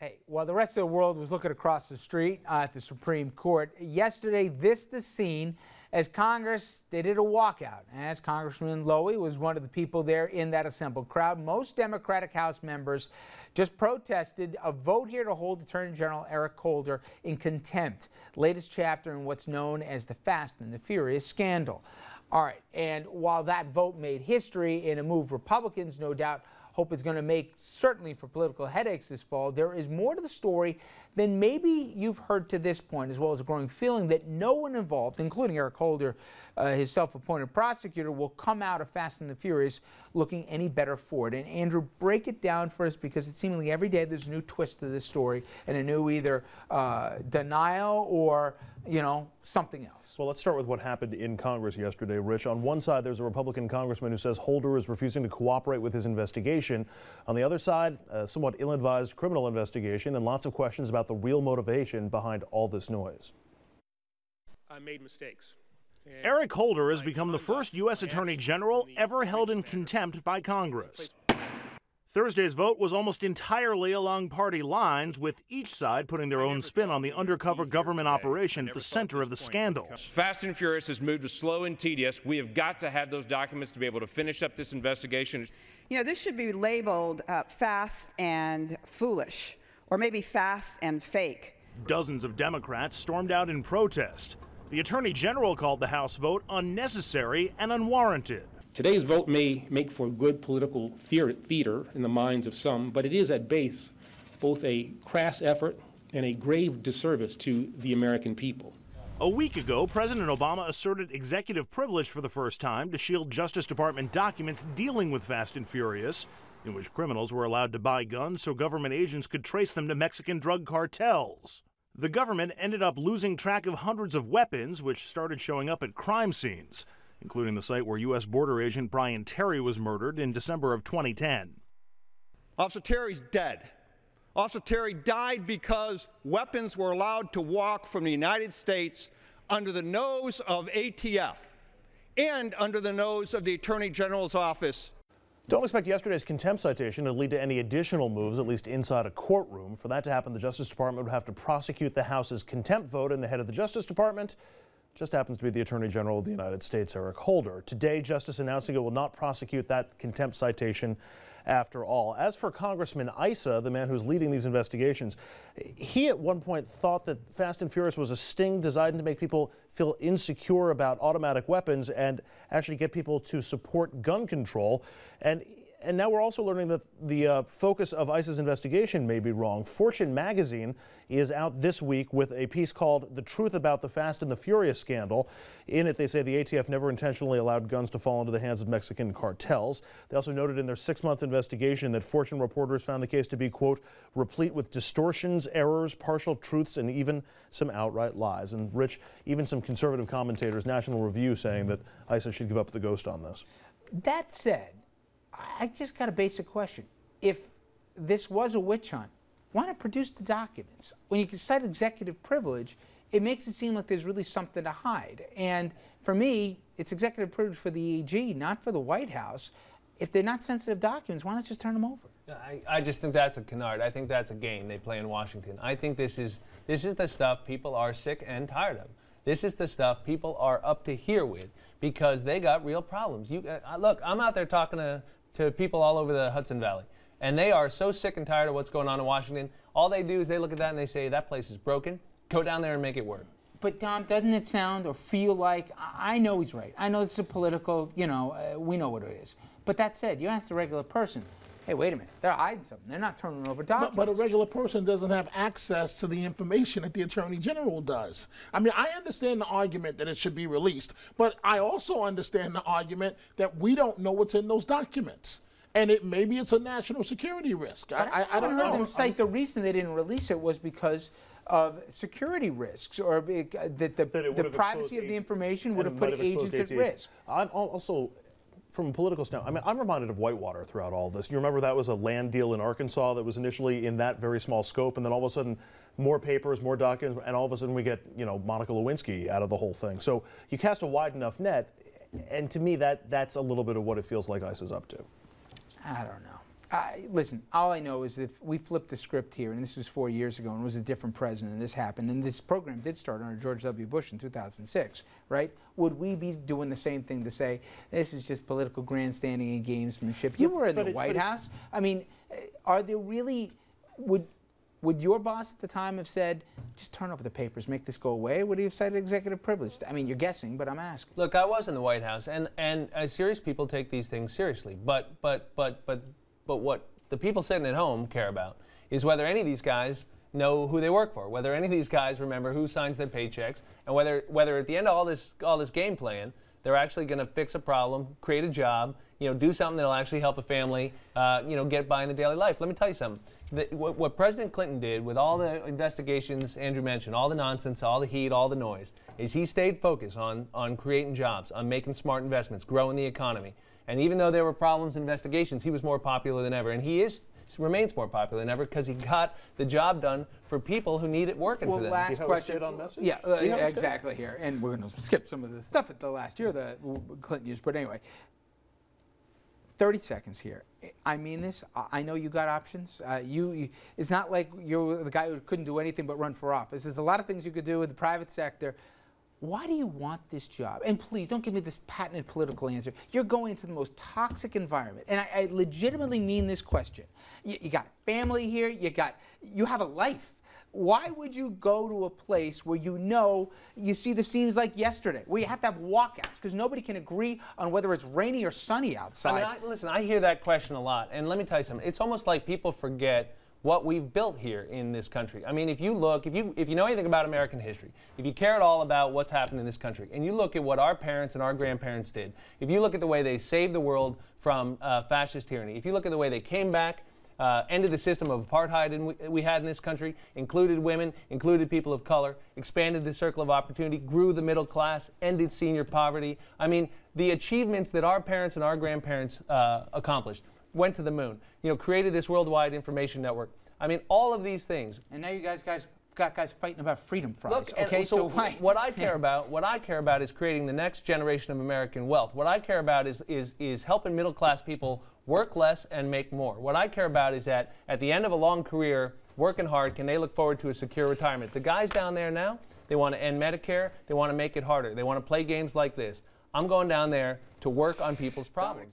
Hey, while the rest of the world was looking across the street at the Supreme Court, yesterday the scene as Congress, they did a walkout. As Congressman Lowy was one of the people there in that assembled crowd. Most Democratic House members just protested a vote here to hold Attorney General Eric Holder in contempt. Latest chapter in what's known as the Fast and the Furious scandal. All right, and while that vote made history in a move Republicans no doubt hope it's going to make, certainly for political headaches this fall, there is more to the story than maybe you've heard to this point, as well as a growing feeling that no one involved, including Eric Holder, his self-appointed prosecutor, will come out of Fast and the Furious looking any better for it. And Andrew, break it down for us, because it seemingly every day there's a new twist to this story and a new either denial or, you know, something else. Well, let's start with what happened in Congress yesterday, Rich. On one side, there's a Republican congressman who says Holder is refusing to cooperate with his investigation. On the other side, a somewhat ill-advised criminal investigation and lots of questions about the real motivation behind all this noise. I made mistakes. Eric Holder has become the first U.S. Attorney General ever held in contempt by Congress. Thursday's vote was almost entirely along party lines, with each side putting their own spin on the undercover government operation at the center of the scandal. Fast and Furious has moved to slow and tedious. We have got to have those documents to be able to finish up this investigation. You know, this should be labeled fast and foolish, or maybe fast and fake. Dozens of Democrats stormed out in protest. The Attorney General called the House vote unnecessary and unwarranted. Today's vote may make for good political theater in the minds of some, but it is at base both a crass effort and a grave disservice to the American people. A week ago, President Obama asserted executive privilege for the first time to shield Justice Department documents dealing with Fast and Furious, in which criminals were allowed to buy guns so government agents could trace them to Mexican drug cartels. The government ended up losing track of hundreds of weapons, which started showing up at crime scenes, including the site where U.S. border agent Brian Terry was murdered in December of 2010. Officer Terry's dead. Officer Terry died because weapons were allowed to walk from the United States under the nose of ATF and under the nose of the Attorney General's office. Don't expect yesterday's contempt citation to lead to any additional moves, at least inside a courtroom. For that to happen, the Justice Department would have to prosecute the House's contempt vote, and the head of the Justice Department just happens to be the Attorney General of the United States, Eric Holder. Today, Justice announcing it will not prosecute that contempt citation after all. As for Congressman Issa, the man who's leading these investigations, he at one point thought that Fast and Furious was a sting designed to make people feel insecure about automatic weapons and actually get people to support gun control. And now we're also learning that the focus of ICE's investigation may be wrong. Fortune magazine is out this week with a piece called "The Truth About the Fast and the Furious Scandal." In it, they say the ATF never intentionally allowed guns to fall into the hands of Mexican cartels. They also noted in their 6-month investigation that Fortune reporters found the case to be, quote, replete with distortions, errors, partial truths, and even some outright lies. And Rich, even some conservative commentators, National Review, saying that ICE should give up the ghost on this. That said, I just got a basic question. If this was a witch hunt, why not produce the documents? When you can cite executive privilege, it makes it seem like there's really something to hide. And for me, it's executive privilege for the AG, not for the White House. If they're not sensitive documents, why not just turn them over? I just think that's a canard. I think that's a game they play in Washington. I think this is the stuff people are sick and tired of. This is the stuff people are up to here with because they got real problems. Look, I'm out there talking to people all over the Hudson Valley, and they are so sick and tired of what's going on in Washington. All they do is they look at that and they say, that place is broken. Go down there and make it work. But Tom, doesn't it sound or feel like, I know he's right. I know it's a political, we know what it is. But that said, you ask the regular person, hey, wait a minute, they're hiding something. They're not turning over documents. But a regular person doesn't have access to the information that the Attorney General does. I mean, I understand the argument that it should be released, but I also understand the argument that we don't know what's in those documents. And maybe it's a national security risk. I don't know. Them cite the reason they didn't release it was because of security risks, or that the privacy of the information would have put agents at risk. I'm also, from a political standpoint, I mean, I'm reminded of Whitewater throughout all this. You remember that was a land deal in Arkansas that was initially in that very small scope, and then all of a sudden, more papers, more documents, and all of a sudden we get, Monica Lewinsky out of the whole thing. So you cast a wide enough net, and to me, that's a little bit of what it feels like ICE is up to. I don't know. Listen, all I know is if we flipped the script here, and this was 4 years ago, and it was a different president, and this happened, and this program did start under George W. Bush in 2006, right? Would we be doing the same thing to say, this is just political grandstanding and gamesmanship? You were in the White House. I mean, are there really, would your boss at the time have said, just turn over the papers, make this go away? Would he have cited executive privilege? I mean, you're guessing, but I'm asking. Look, I was in the White House, and serious people take these things seriously. But what the people sitting at home care about is whether any of these guys know who they work for, whether any of these guys remember who signs their paychecks, and whether at the end of all this game playing, they're actually going to fix a problem, create a job, do something that'll actually help a family, get by in the daily life. Let me tell you something. What President Clinton did with all the investigations Andrew mentioned, all the nonsense, all the heat, all the noise, is he stayed focused on creating jobs, on making smart investments, growing the economy. And even though there were problems and investigations, he was more popular than ever. And he remains more popular than ever because he got the job done for people who need it working for them. Last question. On message? Yeah, exactly here. And we're going to skip some of the stuff at the last year that Clinton used. But anyway, 30 seconds here. I mean this. I know you got options. It's not like you're the guy who couldn't do anything but run for office. There's a lot of things you could do with the private sector. Why do you want this job? And please, don't give me this patented political answer. You're going into the most toxic environment. And I legitimately mean this question. You got a family here. You have a life. Why would you go to a place where you see the scenes like yesterday, where you have to have walkouts because nobody can agree on whether it's rainy or sunny outside? I mean, listen, I hear that question a lot. And let me tell you something. It's almost like people forget what we've built here in this country. I mean, if you know anything about American history, if you care at all about what's happened in this country, and you look at what our parents and our grandparents did, if you look at the way they saved the world from fascist tyranny, if you look at the way they came back, ended the system of apartheid we had in this country, included women, included people of color, expanded the circle of opportunity, grew the middle class, ended senior poverty. I mean, the achievements that our parents and our grandparents accomplished, went to the moon, created this worldwide information network. I mean, all of these things. And now you guys got guys fighting about freedom fries. Look, okay, so what I care about is creating the next generation of American wealth. What I care about is helping middle class people work less and make more. What I care about is that at the end of a long career, working hard, can they look forward to a secure retirement? The guys down there now, they want to end Medicare. They want to make it harder. They want to play games like this. I'm going down there to work on people's problems.